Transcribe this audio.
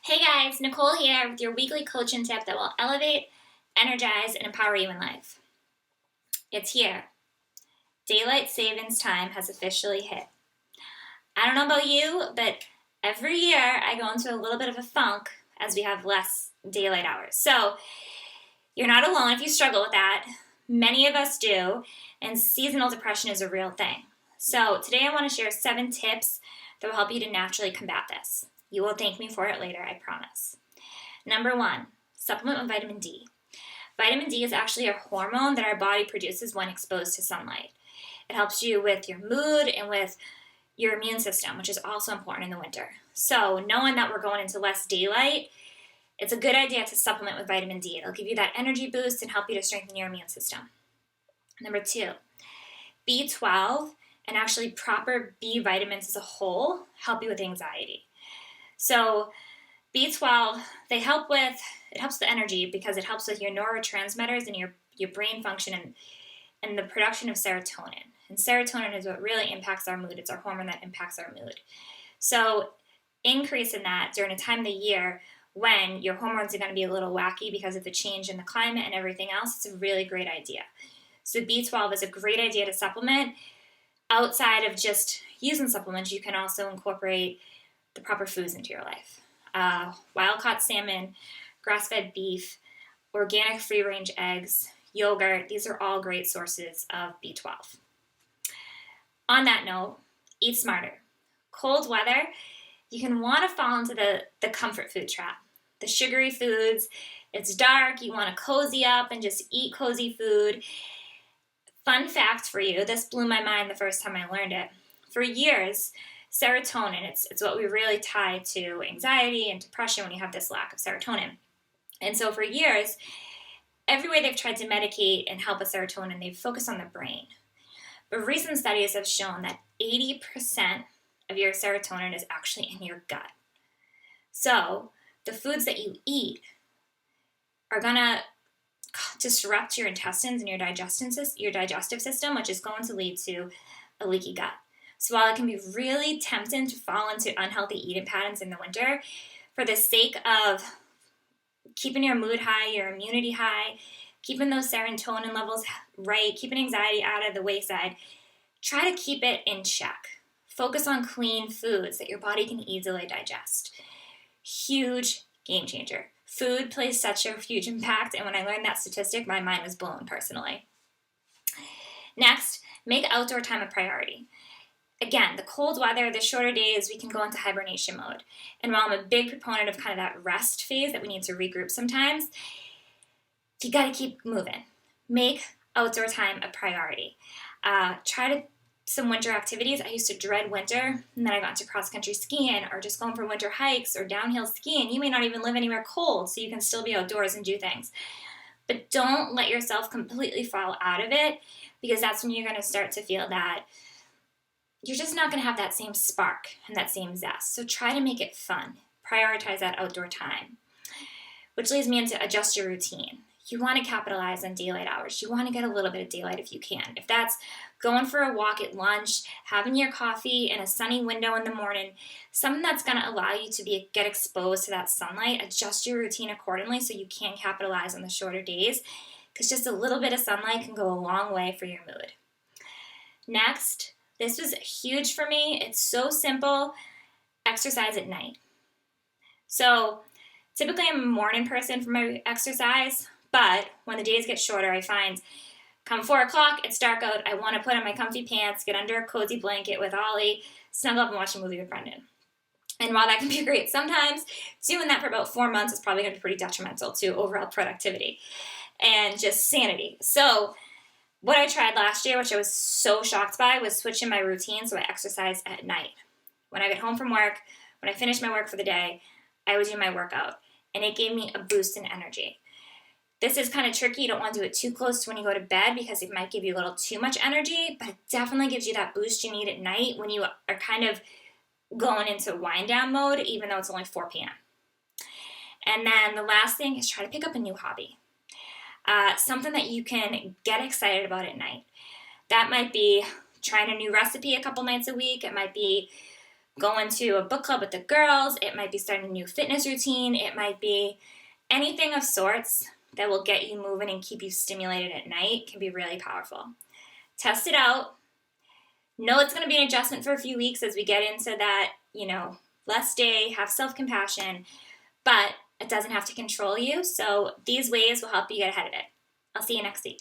Hey guys, Nicole here with your weekly coaching tip that will elevate, energize, and empower you in life. It's here. Daylight savings time has officially hit. I don't know about you, but every year I go into a little bit of a funk as we have less daylight hours. So you're not alone if you struggle with that. Many of us do, and seasonal depression is a real thing. So today I want to share 7 tips that will help you to naturally combat this. You will thank me for it later, I promise. Number 1, supplement with vitamin D. Vitamin D is actually a hormone that our body produces when exposed to sunlight. It helps you with your mood and with your immune system, which is also important in the winter. So knowing that we're going into less daylight, it's a good idea to supplement with vitamin D. It'll give you that energy boost and help you to strengthen your immune system. Number 2, B12 and actually proper B vitamins as a whole help you with anxiety. So B12, it helps the energy because it helps with your neurotransmitters and your brain function and the production of serotonin. And serotonin is what really impacts our mood. It's our hormone that impacts our mood. So increase in that during a time of the year when your hormones are going to be a little wacky because of the change in the climate and everything else, it's a really great idea. So B12 is a great idea to supplement. Outside of just using supplements, you can also incorporate the proper foods into your life. Wild-caught salmon, grass-fed beef, organic free-range eggs, yogurt, these are all great sources of B12. On that note, eat smarter. Cold weather, you can want to fall into the comfort food trap. The sugary foods, it's dark, you want to cozy up and just eat cozy food. Fun fact for you, this blew my mind the first time I learned it. For years, serotonin, it's what we really tie to anxiety and depression when you have this lack of serotonin. And so for years, every way they've tried to medicate and help with serotonin, they've focused on the brain. But recent studies have shown that 80% of your serotonin is actually in your gut. So the foods that you eat are going to disrupt your intestines and your digestive system, which is going to lead to a leaky gut. So while it can be really tempting to fall into unhealthy eating patterns in the winter, for the sake of keeping your mood high, your immunity high, keeping those serotonin levels right, keeping anxiety out of the wayside, try to keep it in check. Focus on clean foods that your body can easily digest. Huge game changer. Food plays such a huge impact, and when I learned that statistic, my mind was blown personally. Next, make outdoor time a priority. Again, the cold weather, the shorter days, we can go into hibernation mode. And while I'm a big proponent of kind of that rest phase that we need to regroup sometimes, you got to keep moving. Make outdoor time a priority. Some winter activities. I used to dread winter, and then I got into cross-country skiing or just going for winter hikes or downhill skiing. You may not even live anywhere cold, so you can still be outdoors and do things. But don't let yourself completely fall out of it, because that's when you're going to start to feel that you're just not going to have that same spark and that same zest. So try to make it fun. Prioritize that outdoor time. Which leads me into adjust your routine. You want to capitalize on daylight hours. You want to get a little bit of daylight if you can. If that's going for a walk at lunch, having your coffee in a sunny window in the morning, something that's going to allow you to get exposed to that sunlight, adjust your routine accordingly so you can capitalize on the shorter days, because just a little bit of sunlight can go a long way for your mood. Next, this was huge for me. It's so simple. Exercise at night. So typically I'm a morning person for my exercise, but when the days get shorter, I find come 4 o'clock, it's dark out, I want to put on my comfy pants, get under a cozy blanket with Ollie, snuggle up and watch a movie with Brendan. And while that can be great sometimes, doing that for about 4 months is probably going to be pretty detrimental to overall productivity and just sanity. So what I tried last year, which I was so shocked by, was switching my routine so I exercise at night. When I get home from work, when I finish my work for the day, I would do my workout, and it gave me a boost in energy. This is kind of tricky. You don't want to do it too close to when you go to bed because it might give you a little too much energy, but it definitely gives you that boost you need at night when you are kind of going into wind down mode, even though it's only 4 p.m. And then the last thing is try to pick up a new hobby. Something that you can get excited about at night. That might be trying a new recipe a couple nights a week. It might be going to a book club with the girls. It might be starting a new fitness routine. It might be anything of sorts that will get you moving and keep you stimulated at night can be really powerful. Test it out. Know it's going to be an adjustment for a few weeks as we get into that, less day, have self-compassion, but it doesn't have to control you. So these ways will help you get ahead of it. I'll see you next week.